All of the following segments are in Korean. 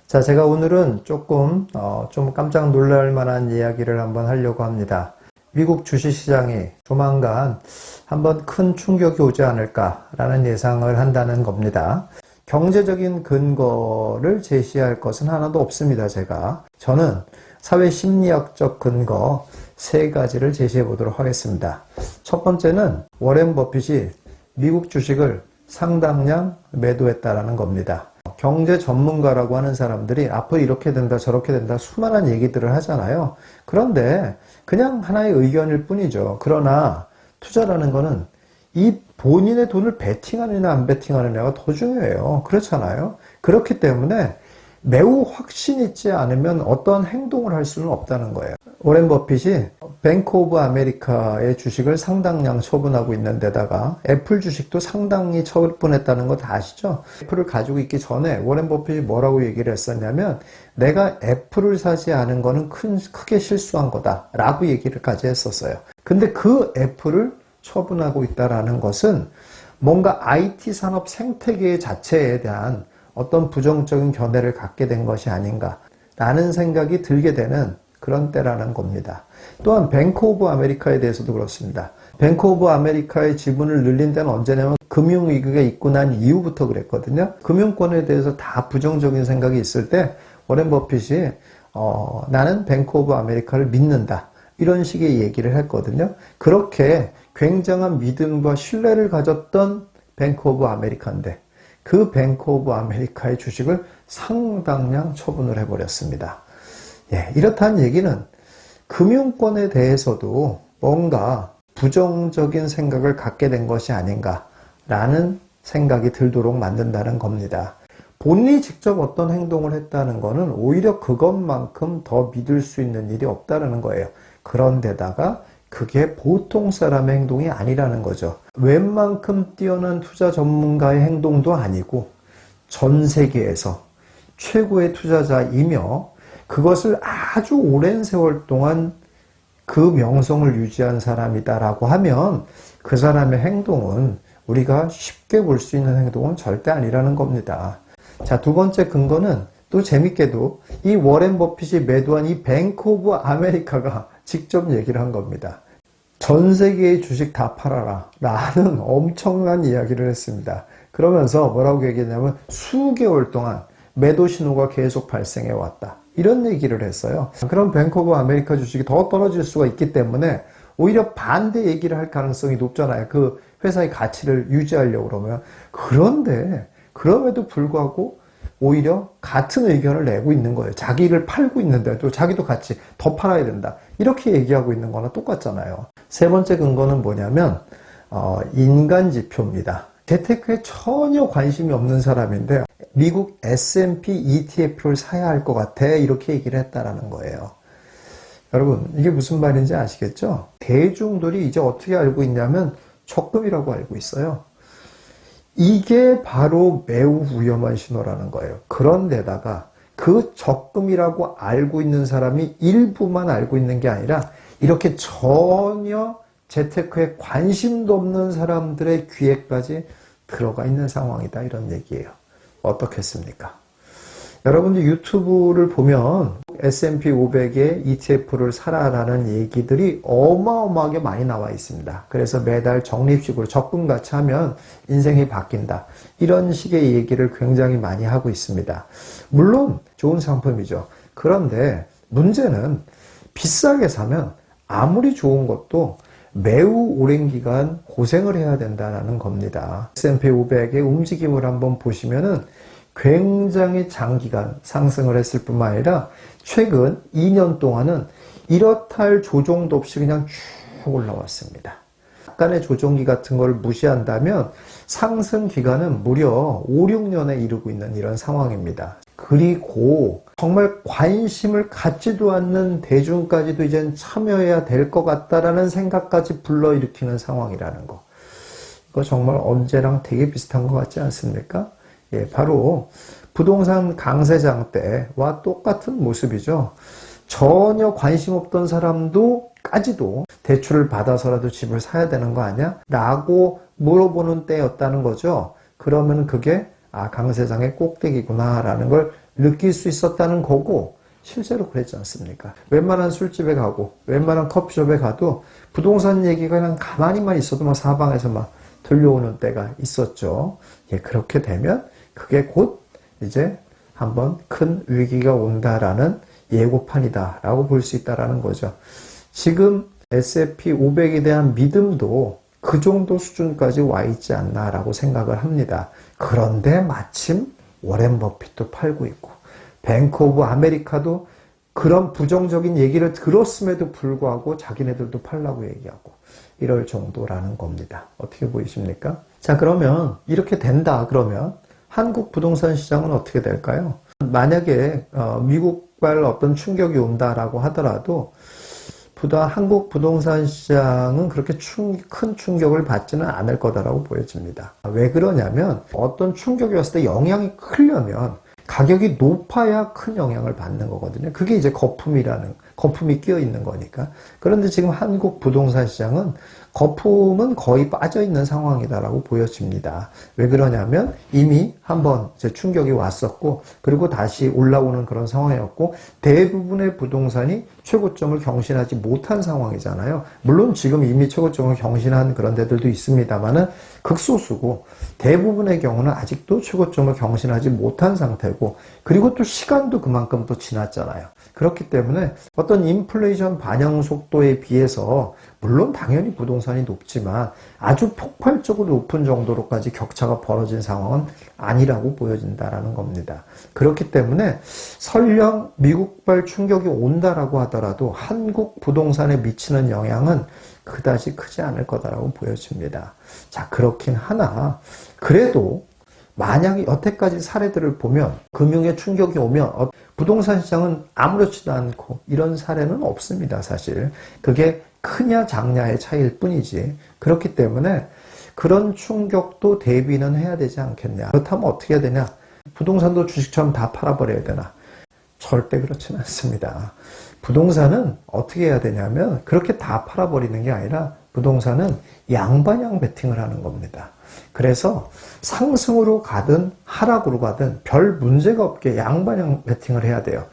자, 제가 오늘은 좀 깜짝 놀랄 만한 이야기를 한번 하려고 합니다. 미국 주식시장이 조만간 한번 큰 충격이 오지 않을까라는 예상을 한다는 겁니다. 경제적인 근거를 제시할 것은 하나도 없습니다, 저는 사회심리학적 근거 3가지를 제시해 보도록 하겠습니다. 첫 번째는 워렌 버핏이 미국 주식을 상당량 매도했다라는 겁니다. 경제 전문가라고 하는 사람들이 앞으로 이렇게 된다 저렇게 된다 수많은 얘기들을 하잖아요. 그런데 그냥 하나의 의견일 뿐이죠. 그러나 투자라는 거는 이 본인의 돈을 베팅하느냐 안 베팅하느냐가 더 중요해요. 그렇잖아요. 그렇기 때문에 매우 확신 있지 않으면 어떠한 행동을 할 수는 없다는 거예요. 워렌 버핏이 뱅크 오브 아메리카의 주식을 상당량 처분하고 있는 데다가 애플 주식도 상당히 처분했다는 거 다 아시죠? 애플을 가지고 있기 전에 워렌 버핏이 뭐라고 얘기를 했었냐면 내가 애플을 사지 않은 거는 크게 실수한 거다 라고 얘기를까지 했었어요. 근데 그 애플을 처분하고 있다라는 것은 뭔가 IT 산업 생태계 자체에 대한 어떤 부정적인 견해를 갖게 된 것이 아닌가라는 생각이 들게 되는 그런 때라는 겁니다. 또한 뱅크 오브 아메리카에 대해서도 그렇습니다. 뱅크 오브 아메리카의 지분을 늘린 데는 언제냐면 금융위기가 있고 난 이후부터 그랬거든요. 금융권에 대해서 다 부정적인 생각이 있을 때 워렌 버핏이 나는 뱅크 오브 아메리카를 믿는다. 이런 식의 얘기를 했거든요. 그렇게 굉장한 믿음과 신뢰를 가졌던 뱅크 오브 아메리카인데 그 뱅크 오브 아메리카의 주식을 상당량 처분을 해버렸습니다. 이렇다는 얘기는 금융권에 대해서도 뭔가 부정적인 생각을 갖게 된 것이 아닌가라는 생각이 들도록 만든다는 겁니다. 본인이 직접 어떤 행동을 했다는 것은 오히려 그것만큼 더 믿을 수 있는 일이 없다는 거예요. 그런데다가 그게 보통 사람의 행동이 아니라는 거죠. 웬만큼 뛰어난 투자 전문가의 행동도 아니고 전 세계에서 최고의 투자자이며 그것을 아주 오랜 세월 동안 그 명성을 유지한 사람이다라고 하면 그 사람의 행동은 우리가 쉽게 볼 수 있는 행동은 절대 아니라는 겁니다. 자, 두 번째 근거는 또 재밌게도 이 워렌 버핏이 매도한 이 뱅크 오브 아메리카가 직접 얘기를 한 겁니다. 전 세계의 주식 다 팔아라 라는 엄청난 이야기를 했습니다. 그러면서 뭐라고 얘기했냐면 수개월 동안 매도 신호가 계속 발생해 왔다. 이런 얘기를 했어요. 그럼 뱅크 오브 아메리카 주식이 더 떨어질 수가 있기 때문에 오히려 반대 얘기를 할 가능성이 높잖아요. 그 회사의 가치를 유지하려고 그러면. 그런데 그럼에도 불구하고 오히려 같은 의견을 내고 있는 거예요. 자기를 팔고 있는데도 자기도 같이 더 팔아야 된다. 이렇게 얘기하고 있는 거나 똑같잖아요. 세 번째 근거는 뭐냐면 인간 지표입니다. 재테크에 전혀 관심이 없는 사람인데 미국 S&P ETF를 사야 할 것 같아 이렇게 얘기를 했다라는 거예요. 여러분 이게 무슨 말인지 아시겠죠? 대중들이 이제 어떻게 알고 있냐면 적금이라고 알고 있어요. 이게 바로 매우 위험한 신호라는 거예요. 그런데다가 그 적금이라고 알고 있는 사람이 일부만 알고 있는 게 아니라 이렇게 전혀 재테크에 관심도 없는 사람들의 귀에까지 들어가 있는 상황이다 이런 얘기예요. 어떻겠습니까? 여러분들 유튜브를 보면 S&P 500의 ETF를 사라라는 얘기들이 어마어마하게 많이 나와 있습니다. 그래서 매달 적립식으로 적금같이 하면 인생이 바뀐다. 이런 식의 얘기를 굉장히 많이 하고 있습니다. 물론 좋은 상품이죠. 그런데 문제는 비싸게 사면 아무리 좋은 것도 매우 오랜 기간 고생을 해야 된다는 겁니다. S&P 500의 움직임을 한번 보시면은 굉장히 장기간 상승을 했을 뿐만 아니라 최근 2년 동안은 이렇다 할 조정도 없이 그냥 쭉 올라왔습니다. 약간의 조정기 같은 걸 무시한다면 상승 기간은 무려 5, 6년에 이르고 있는 이런 상황입니다. 그리고 정말 관심을 갖지도 않는 대중까지도 이젠 참여해야 될 것 같다라는 생각까지 불러일으키는 상황이라는 거. 이거 정말 언제랑 되게 비슷한 것 같지 않습니까? 바로 부동산 강세장 때와 똑같은 모습이죠. 전혀 관심 없던 사람도까지도 대출을 받아서라도 집을 사야 되는 거 아니야? 라고 물어보는 때였다는 거죠. 그러면 그게 강세장의 꼭대기구나 라는 걸 느낄 수 있었다는 거고 실제로 그랬지 않습니까? 웬만한 술집에 가고 웬만한 커피숍에 가도 부동산 얘기가 그냥 가만히만 있어도 막 사방에서 막 들려오는 때가 있었죠. 예, 그렇게 되면 그게 곧 이제 한번 큰 위기가 온다라는 예고판이다라고 볼 수 있다라는 거죠. 지금 S&P 500에 대한 믿음도 그 정도 수준까지 와 있지 않나라고 생각을 합니다. 그런데 마침 워렌 버핏도 팔고 있고 뱅크 오브 아메리카도 그런 부정적인 얘기를 들었음에도 불구하고 자기네들도 팔라고 얘기하고 이럴 정도라는 겁니다. 어떻게 보이십니까? 자, 그러면 이렇게 된다 그러면 한국 부동산 시장은 어떻게 될까요? 만약에 미국발 어떤 충격이 온다라고 하더라도 한국 부동산 시장은 그렇게 큰 충격을 받지는 않을 거다라고 보여집니다. 왜 그러냐면 어떤 충격이 왔을 때 영향이 크려면 가격이 높아야 큰 영향을 받는 거거든요. 그게 이제 거품이 끼어 있는 거니까. 그런데 지금 한국 부동산 시장은 거품은 거의 빠져 있는 상황이다라고 보여집니다. 왜 그러냐면 이미 한번 이제 충격이 왔었고, 그리고 다시 올라오는 그런 상황이었고, 대부분의 부동산이 최고점을 경신하지 못한 상황이잖아요. 물론 지금 이미 최고점을 경신한 그런 데들도 있습니다만은 극소수고, 대부분의 경우는 아직도 최고점을 경신하지 못한 상태고, 그리고 또 시간도 그만큼 또 지났잖아요. 그렇기 때문에 어떤 인플레이션 반영 속도에 비해서 물론 당연히 부동산이 높지만 아주 폭발적으로 높은 정도로까지 격차가 벌어진 상황은 아니라고 보여진다라는 겁니다. 그렇기 때문에 설령 미국발 충격이 온다라고 하더라도 한국 부동산에 미치는 영향은 그다지 크지 않을 거다라고 보여집니다. 자, 그렇긴 하나 그래도 만약에 여태까지 사례들을 보면 금융의 충격이 오면 부동산 시장은 아무렇지도 않고 이런 사례는 없습니다. 사실 그게 크냐 작냐의 차이일 뿐이지. 그렇기 때문에 그런 충격도 대비는 해야 되지 않겠냐. 그렇다면 어떻게 해야 되냐. 부동산도 주식처럼 다 팔아버려야 되나. 절대 그렇지는 않습니다. 부동산은 어떻게 해야 되냐면 그렇게 다 팔아버리는 게 아니라 부동산은 양방향 베팅을 하는 겁니다. 그래서 상승으로 가든 하락으로 가든 별 문제가 없게 양방향 베팅을 해야 돼요.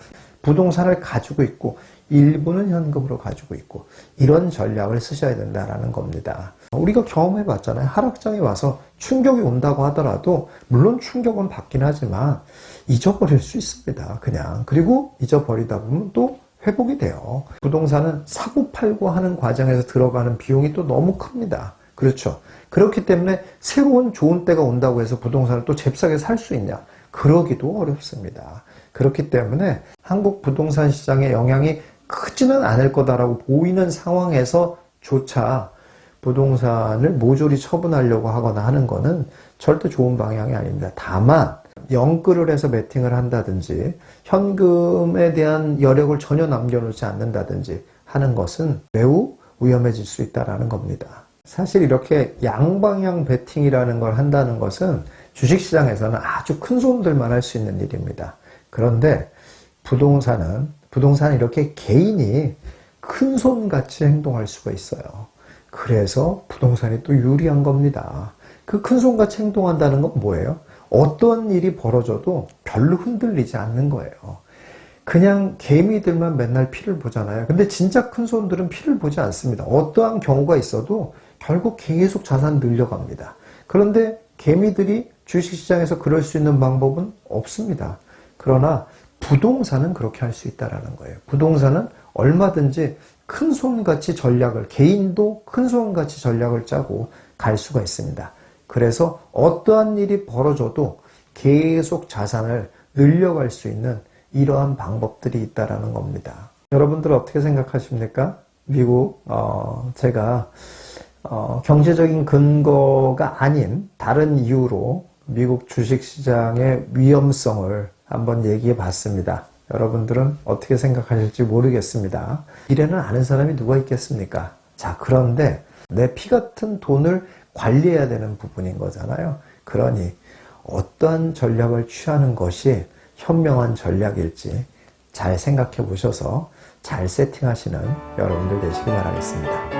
부동산을 가지고 있고 일부는 현금으로 가지고 있고 이런 전략을 쓰셔야 된다라는 겁니다. 우리가 경험해 봤잖아요. 하락장에 와서 충격이 온다고 하더라도 물론 충격은 받긴 하지만 잊어버릴 수 있습니다. 그냥. 그리고 잊어버리다 보면 또 회복이 돼요. 부동산은 사고 팔고 하는 과정에서 들어가는 비용이 또 너무 큽니다. 그렇죠. 그렇기 때문에 새로운 좋은 때가 온다고 해서 부동산을 또 잽싸게 살 수 있냐? 그러기도 어렵습니다. 그렇기 때문에 한국 부동산 시장의 영향이 크지는 않을 거다라고 보이는 상황에서조차 부동산을 모조리 처분하려고 하거나 하는 거는 절대 좋은 방향이 아닙니다. 다만 영끌을 해서 매팅을 한다든지 현금에 대한 여력을 전혀 남겨놓지 않는다든지 하는 것은 매우 위험해질 수 있다는 겁니다. 사실 이렇게 양방향 베팅이라는 걸 한다는 것은 주식시장에서는 아주 큰 손들만 할 수 있는 일입니다. 그런데 부동산은 이렇게 개인이 큰 손같이 행동할 수가 있어요. 그래서 부동산이 또 유리한 겁니다. 그 큰 손같이 행동한다는 건 뭐예요? 어떤 일이 벌어져도 별로 흔들리지 않는 거예요. 그냥 개미들만 맨날 피를 보잖아요. 근데 진짜 큰 손들은 피를 보지 않습니다. 어떠한 경우가 있어도 결국 계속 자산 늘려갑니다. 그런데 개미들이 주식시장에서 그럴 수 있는 방법은 없습니다. 그러나 부동산은 그렇게 할 수 있다는 거예요. 부동산은 얼마든지 큰 손같이 개인도 큰 손같이 전략을 짜고 갈 수가 있습니다. 그래서 어떠한 일이 벌어져도 계속 자산을 늘려갈 수 있는 이러한 방법들이 있다는 겁니다. 여러분들 어떻게 생각하십니까? 미국, 제가 경제적인 근거가 아닌 다른 이유로 미국 주식시장의 위험성을 한번 얘기해 봤습니다. 여러분들은 어떻게 생각하실지 모르겠습니다. 미래는 아는 사람이 누가 있겠습니까? 자, 그런데 내 피 같은 돈을 관리해야 되는 부분인 거잖아요. 그러니 어떠한 전략을 취하는 것이 현명한 전략일지 잘 생각해 보셔서 잘 세팅하시는 여러분들 되시기 바라겠습니다.